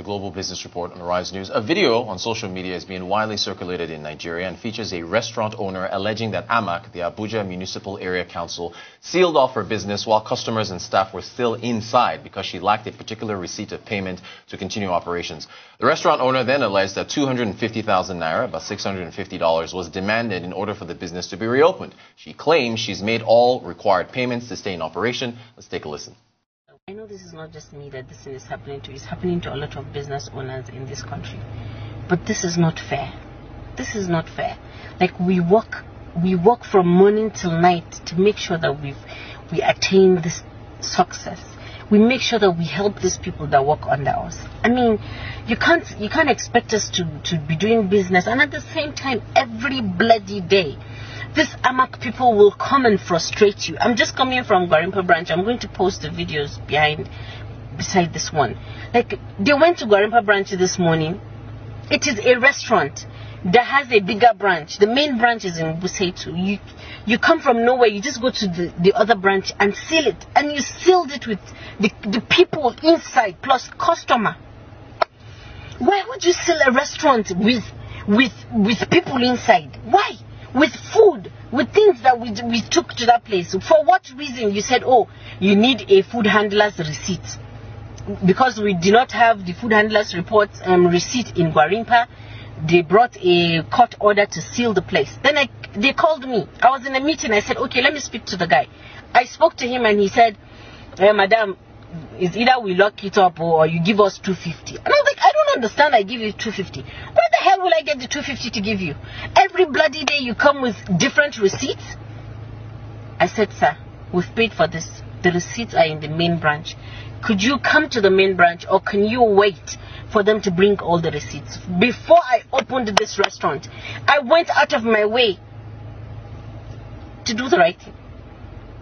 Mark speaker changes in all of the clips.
Speaker 1: The Global Business Report on Arise News. A video on social media is being widely circulated in Nigeria and features a restaurant owner alleging that AMAC, the Abuja Municipal Area Council, sealed off her business while customers and staff were still inside because she lacked a particular receipt of payment to continue operations. The restaurant owner then alleged that 250,000 naira, about $650, was demanded in order for the business to be reopened. She claims she's made all required payments to stay in operation. Let's take a listen.
Speaker 2: I know this is not just me that this thing is happening to. It's happening to a lot of business owners in this country. But this is not fair. This is not fair. Like we work from morning till night to make sure that we attain this success. We make sure that we help these people that work under us. I mean, you can't expect us to be doing business and at the same time every bloody day these AMAC people will come and frustrate you. I'm just coming from Gwarimpa branch. I'm going to post the videos beside this one. Like, they went to Gwarimpa branch this morning. It is a restaurant that has a bigger branch. The main branch is in Busetu. You come from nowhere. You just go to the other branch and seal it. And you sealed it with the people inside plus customer. Why would you seal a restaurant with people inside? Why? With food, with things that we took to that place. For what reason? You said, oh, you need a food handler's receipt. Because we did not have the food handler's receipt in Gwarimpa, they brought a court order to seal the place. Then they called me. I was in a meeting. I said, okay, let me speak to the guy. I spoke to him and he said, madam, it's either we lock it up or you give us 250. And I was like, I don't understand. I give you 250. Where the hell will I get the 250 to give you? Every bloody day you come with different receipts. I said, sir, we've paid for this. The receipts are in the main branch. Could you come to the main branch or can you wait for them to bring all the receipts? Before I opened this restaurant, I went out of my way to do the right thing,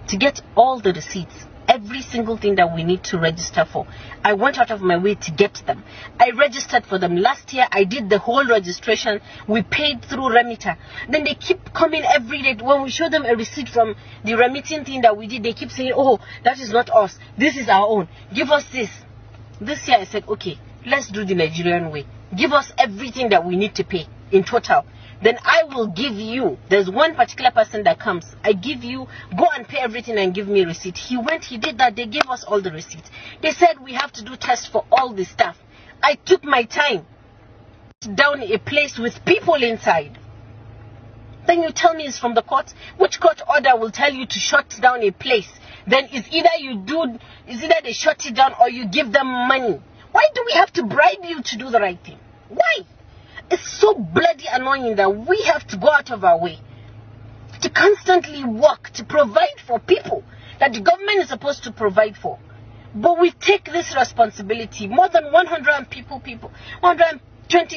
Speaker 2: to get all the receipts. Every single thing that we need to register for, I went out of my way to get them. I registered for them. Last year, I did the whole registration. We paid through Remitter. Then they keep coming every day. When we show them a receipt from the remitting thing that we did, they keep saying, oh, that is not us. This is our own. Give us this. This year, I said, okay, let's do the Nigerian way. Give us everything that we need to pay in total. Then I will give you, there's one particular person that comes, I give you, go and pay everything and give me a receipt. He went, he did that, they gave us all the receipts. They said we have to do tests for all the stuff. I took my time, down a place with people inside. Then you tell me it's from the court. Which court order will tell you to shut down a place? Then it's either they shut it down or you give them money. Why do we have to bribe you to do the right thing? Why? It's so bloody annoying that we have to go out of our way to constantly work to provide for people that the government is supposed to provide for. But we take this responsibility. More than 120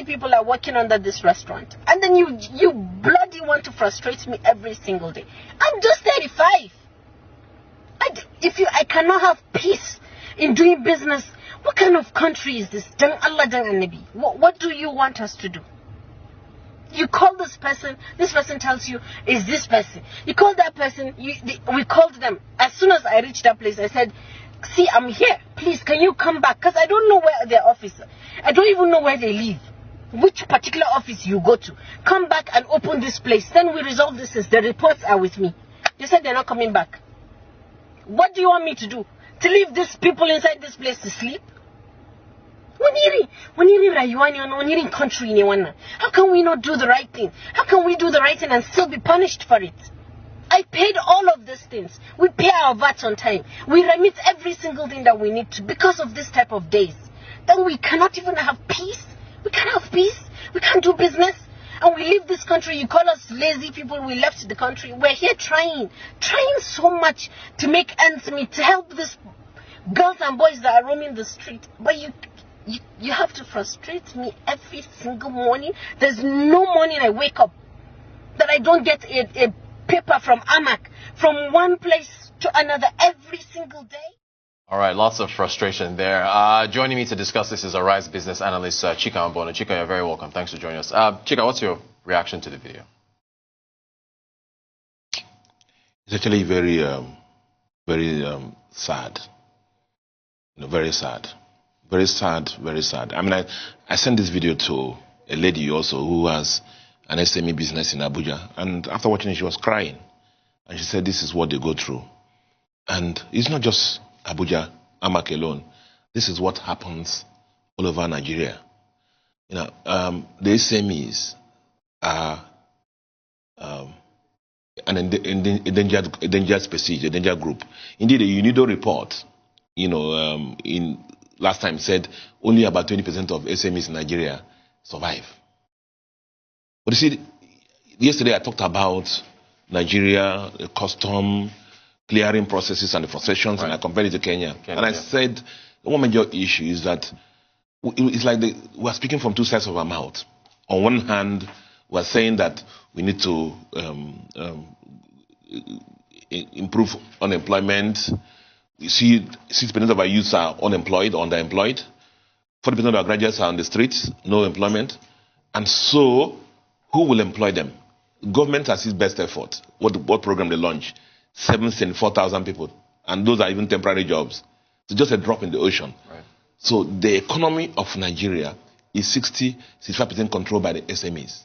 Speaker 2: people are working under this restaurant. And then you bloody want to frustrate me every single day. I'm just 35. I cannot have peace in doing business. What kind of country is this? What do you want us to do? You call this person tells you, is this person. You call that person, we called them. As soon as I reached that place, I said, see, I'm here. Please, can you come back? Because I don't know where their office is. I don't even know where they live. Which particular office you go to. Come back and open this place. Then we resolve this. The reports are with me. They said they're not coming back. What do you want me to do? To leave these people inside this place to sleep? How can we not do the right thing? How can we do the right thing and still be punished for it? I paid all of these things. We pay our VAT on time. We remit every single thing that we need to because of this type of days. Then we cannot even have peace. We can't have peace. We can't do business. And we leave this country. You call us lazy people. We left the country. We're here trying so much to make ends meet, to help these girls and boys that are roaming the street. But you have to frustrate me every single morning. There's no morning I wake up that I don't get a paper from AMAC from one place to another every single day.
Speaker 1: All right, lots of frustration there. Joining me to discuss this is Arise business analyst Chika Mbono. Chika, you're very welcome. Thanks for joining us. Chika, what's your reaction to the video?
Speaker 3: It's actually very sad. Very sad. Very sad, very sad. I mean, I sent this video to a lady also who has an SME business in Abuja. And after watching it, she was crying. And she said, this is what they go through. And it's not just Abuja, Amak alone. This is what happens all over Nigeria. You know, the SMEs are an endangered species, a endangered group. Indeed, the UNIDO report, in last time said only about 20% of SMEs in Nigeria survive. But you see, yesterday I talked about Nigeria, the custom clearing processes and the frustrations, right. And I compared it to Kenya. And I said one major issue is that it's like we're speaking from two sides of our mouth. On one hand, we're saying that we need to improve unemployment. You see, 60% of our youths are unemployed, underemployed. 40% of our graduates are on the streets, no employment. And so, who will employ them? Government has its best effort. What program they launch? 74,000 people. And those are even temporary jobs. It's just a drop in the ocean. Right. So the economy of Nigeria is 65% controlled by the SMEs.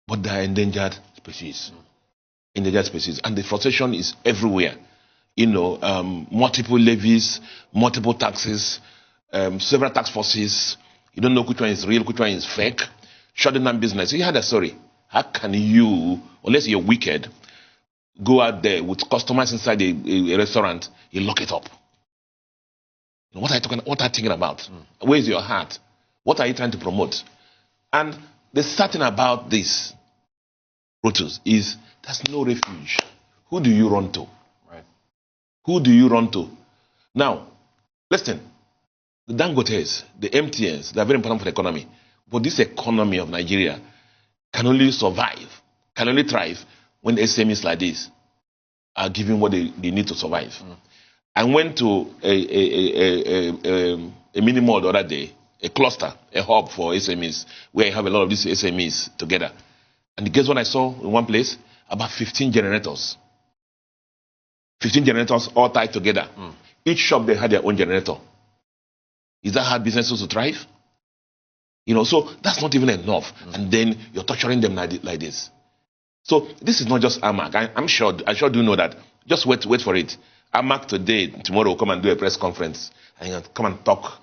Speaker 3: But they are endangered species. Endangered species. And the frustration is everywhere. Multiple levies, multiple taxes, several tax forces. You don't know which one is real, which one is fake. Shutting down business. You had a story. How can you, unless you're wicked, go out there with customers inside a restaurant, you lock it up? What are you thinking about? Where is your heart? What are you trying to promote? And the sad thing about this, Brutus, is there's no refuge. Who do you run to? Right. Who do you run to? Now, listen, the Dangotes, the MTNs, they're very important for the economy. But this economy of Nigeria can only survive, can only thrive when SMEs like this are given what they need to survive. I went to a mini mall the other day, a cluster, a hub for SMEs, where I have a lot of these SMEs together. And guess what I saw in one place? About 15 generators. 15 generators all tied together. Each shop, they had their own generator. Is that how businesses will thrive? So that's not even enough. And then you're torturing them like this. So this is not just AMAC. I sure do know that. Just wait for it. AMAC today, tomorrow will come and do a press conference and come and talk,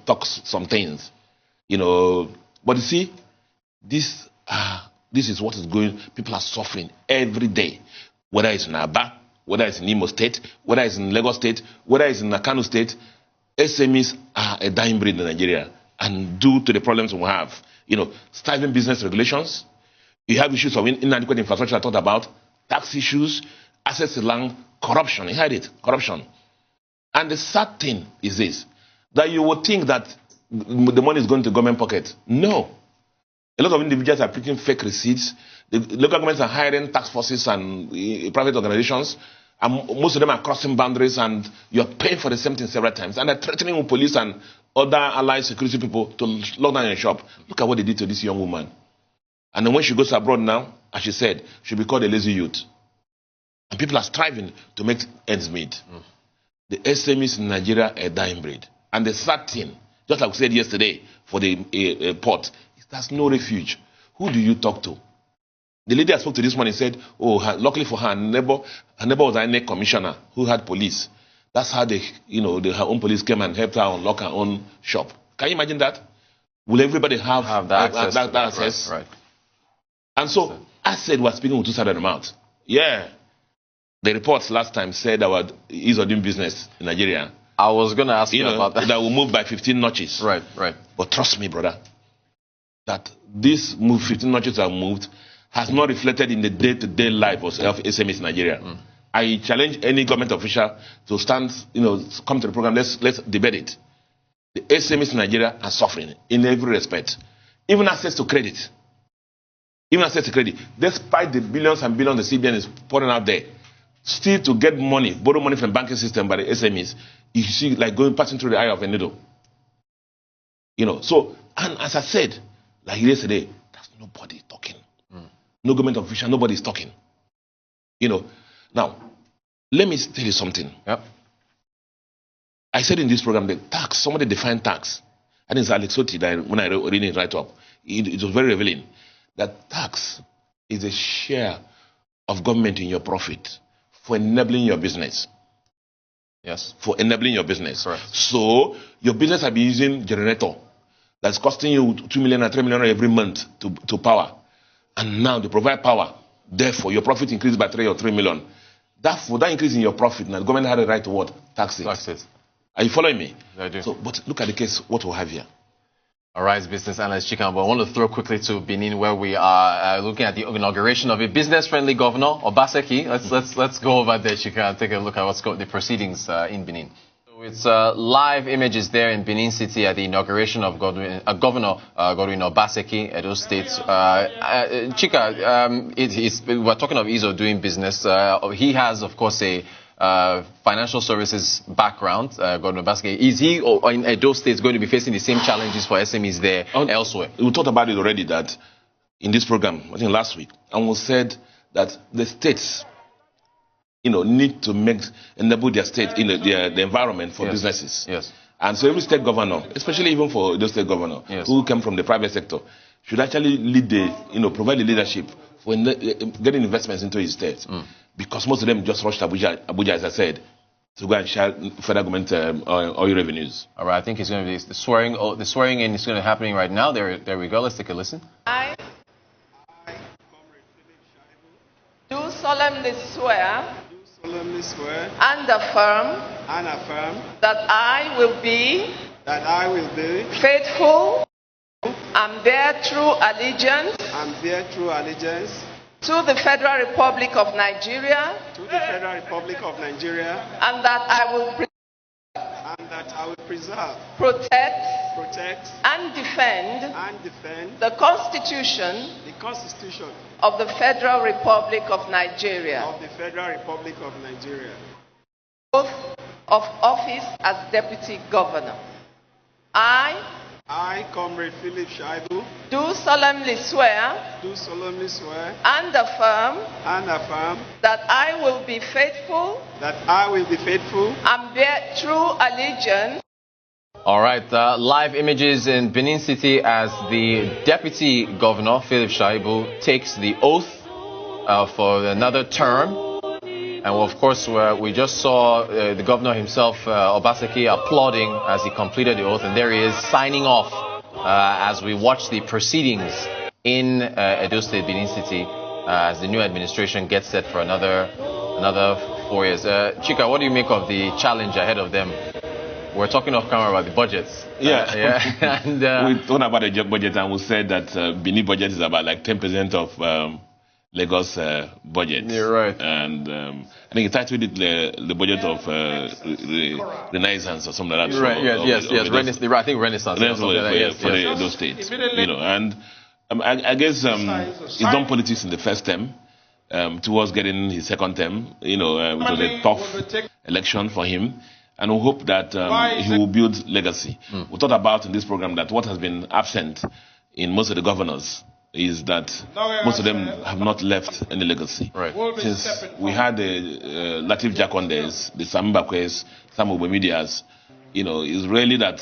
Speaker 3: talk some things, But you see, this is what is going. People are suffering every day, whether it's in Aba, whether it's in Imo State, whether it's in Lagos State, whether it's in Kano State. SMEs are a dying breed in Nigeria, and due to the problems we have, stifling business regulations. You have issues of inadequate infrastructure I talked about, tax issues, access to land, corruption. You heard it, corruption. And the sad thing is this, that you would think that the money is going to government pocket. No. A lot of individuals are printing fake receipts. The local governments are hiring tax forces and private organizations, and most of them are crossing boundaries, and you're paying for the same thing several times. And they're threatening with police and other allied security people to lock down your shop. Look at what they did to this young woman. And then when she goes abroad now, as she said, she'll be called a lazy youth. And people are striving to make ends meet. The SMEs in Nigeria are a dying breed. And the sad thing, just like we said yesterday for the port, is there's no refuge. Who do you talk to? The lady I spoke to this morning said, luckily for her, her neighbor was an INEC commissioner who had police. That's how her own police came and helped her unlock her own shop. Can you imagine that? Will everybody have that access? Right. And so, I said we're speaking with two sides of the mouth. Yeah. The reports last time said our ease of doing business in Nigeria.
Speaker 1: I was going to ask you about that.
Speaker 3: That will move by 15 notches.
Speaker 1: Right.
Speaker 3: But trust me, brother, that this 15 notches have moved has not reflected in the day-to-day life of SMEs in Nigeria. I challenge any government official to stand, come to the program. Let's debate it. The SMEs in Nigeria are suffering in every respect. Even access to credit. Despite the billions and billions the CBN is pouring out there, still to get money, borrow money from the banking system by the SMEs, you see like passing through the eye of a needle. So, and as I said, like yesterday, there's nobody talking. No government official, nobody is talking. Now, let me tell you something.
Speaker 1: Yep.
Speaker 3: I said in this program that tax, somebody defined tax. I think it's Alex Oti that when I read it right up, it was very revealing that tax is a share of government in your profit for enabling your business.
Speaker 1: Yes.
Speaker 3: For enabling your business.
Speaker 1: Correct.
Speaker 3: So your business will be using generator that's costing you 2 million or 3 million every month to power. And now they provide power. Therefore, your profit increased by 3 or 3 million. For that increase in your profit, now the government had a right to what? Tax it.
Speaker 1: Tax it.
Speaker 3: Are you following me?
Speaker 1: I do.
Speaker 3: So, but look at the case, what we have here.
Speaker 1: All right, business analyst Chika, but I want to throw quickly to Benin, where we are looking at the inauguration of a business-friendly governor, Obaseki. Let's go over there, Chika, and take a look at the proceedings in Benin. So it's live images there in Benin City at the inauguration of Governor Godwin Obaseki, Edo State. Chika, we're talking of ease of doing business. He has, of course, a financial services background, Governor Obaseki. Is he in Edo State going to be facing the same challenges for SMEs there elsewhere?
Speaker 3: We talked about it already that in this program, I think last week, and we said that the states, need to enable their state, the environment for businesses.
Speaker 1: Yes.
Speaker 3: And so every state governor, especially even for the state governor, who came from the private sector, should actually provide the leadership for getting investments into his state. Because most of them just rushed Abuja, as I said, to go and share federal government oil revenues. All
Speaker 1: right, I think it's going to be the swearing in is going to be happening right now. There we go. Let's take a listen.
Speaker 4: I do solemnly swear and affirm that I will be faithful and bear true allegiance to the Federal Republic of Nigeria. And that I will preserve, protect, and defend the Constitution of the Federal Republic of Nigeria. Oath of office as Deputy Governor.
Speaker 5: I, Comrade Philip Shaibu,
Speaker 4: do solemnly swear and affirm that I will be faithful and bear true allegiance.
Speaker 1: All right, live images in Benin City as the Deputy Governor, Philip Shaibu, takes the oath for another term. And of course, we just saw the governor himself, Obaseki, applauding as he completed the oath. And there he is signing off as we watch the proceedings in Edo State, Benin City, as the new administration gets set for another 4 years. Chika, what do you make of the challenge ahead of them? We're talking off camera about the budgets.
Speaker 3: And, we talked about the budget, and we said that Benin budget is about like 10% of Lagos budget.
Speaker 1: You're right.
Speaker 3: And I think it titled it the budget of Renaissance or something like that.
Speaker 1: Right. Yes. I think Renaissance.
Speaker 3: For those states. And I guess he's done politics in the first term. Towards getting his second term, it was a tough election for him. And we hope that he will build legacy. We thought about in this program that what has been absent in most of the governors is that most of them have not left any legacy.
Speaker 1: Right.
Speaker 3: Since we had the Latif Jakondes, the Sam Bakwes, some of the medias, it's really that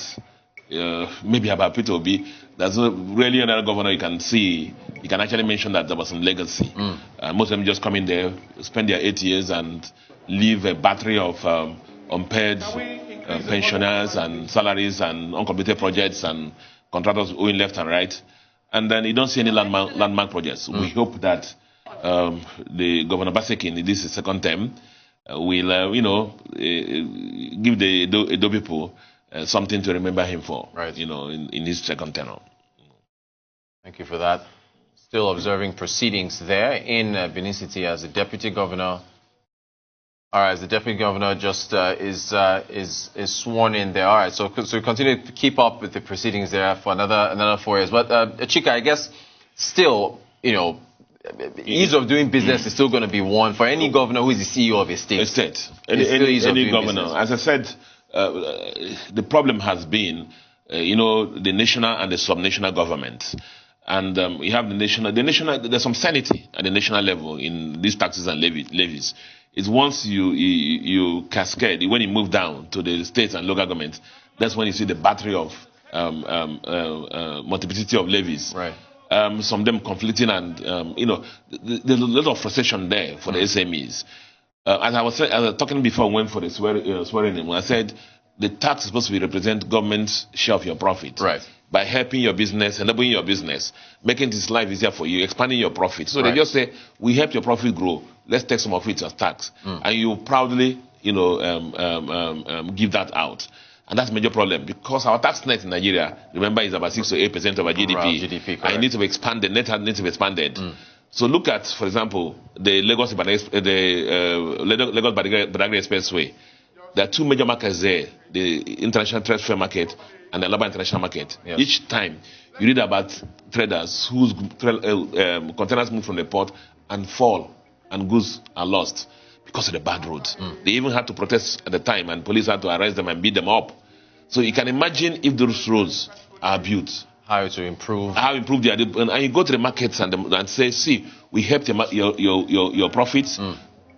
Speaker 3: maybe about Peter Obi, there's really another governor you can see, you can actually mention that there was some legacy. Most of them just come in there, spend their 8 years and leave a battery of unpaid pensioners and salaries and uncompleted projects and contractors owing left and right. And then you don't see any landmark projects. We hope that the Governor Obaseki in this second term will, give the Edo people something to remember him for,
Speaker 1: right?
Speaker 3: In his second tenure.
Speaker 1: Thank you for that. Still observing proceedings there in Benin City as the Deputy Governor. All right, as the Deputy Governor just is sworn in there. All right, so we continue to keep up with the proceedings there for another 4 years. But Chika, I guess still, ease of doing business is still going to be one for any governor who is the CEO of a state.
Speaker 3: Any governor. Business. As I said, the problem has been, the national and the subnational government. And you have the national, there's some sanity at the national level in these taxes and levies. It's once you cascade, when you move down to the states and local governments, that's when you see the battery of multiplicity of levies.
Speaker 1: Right.
Speaker 3: Some of them conflicting, and there's a lot of frustration there for the SMEs. As I was talking before, I went for the swearing in. I said the tax is supposed to represent government's share of your profit.
Speaker 1: Right.
Speaker 3: By helping your business, enabling your business, making this life easier for you, expanding your profit. So
Speaker 1: Right.
Speaker 3: they just say, we help your profit grow. Let's take some of it as tax, and you proudly, give that out. And that's a major problem, because our tax net in Nigeria, remember, is about 6 to 8% of our GDP.
Speaker 1: GDP,
Speaker 3: and it needs to be expanded. Net needs to be expanded. So look at, for example, the Lagos Badagry Expressway. There are two major markets there: the international trade fair market and the Alaba international market.
Speaker 1: Yes.
Speaker 3: Each time you read about traders whose containers move from the port and fall, and goods are lost because of the bad roads. They even had to protest at the time, and police had to arrest them and beat them up. So you can imagine if those roads are built,
Speaker 1: How to improve.
Speaker 3: how improve their, and you go to the markets and say, see, we helped your profits,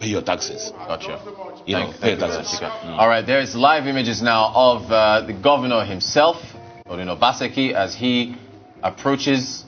Speaker 3: pay your taxes.
Speaker 1: Gotcha.
Speaker 3: Pay
Speaker 1: Thank
Speaker 3: your
Speaker 1: you,
Speaker 3: taxes.
Speaker 1: All right, there's live images now of the governor himself, Obaseki, as he approaches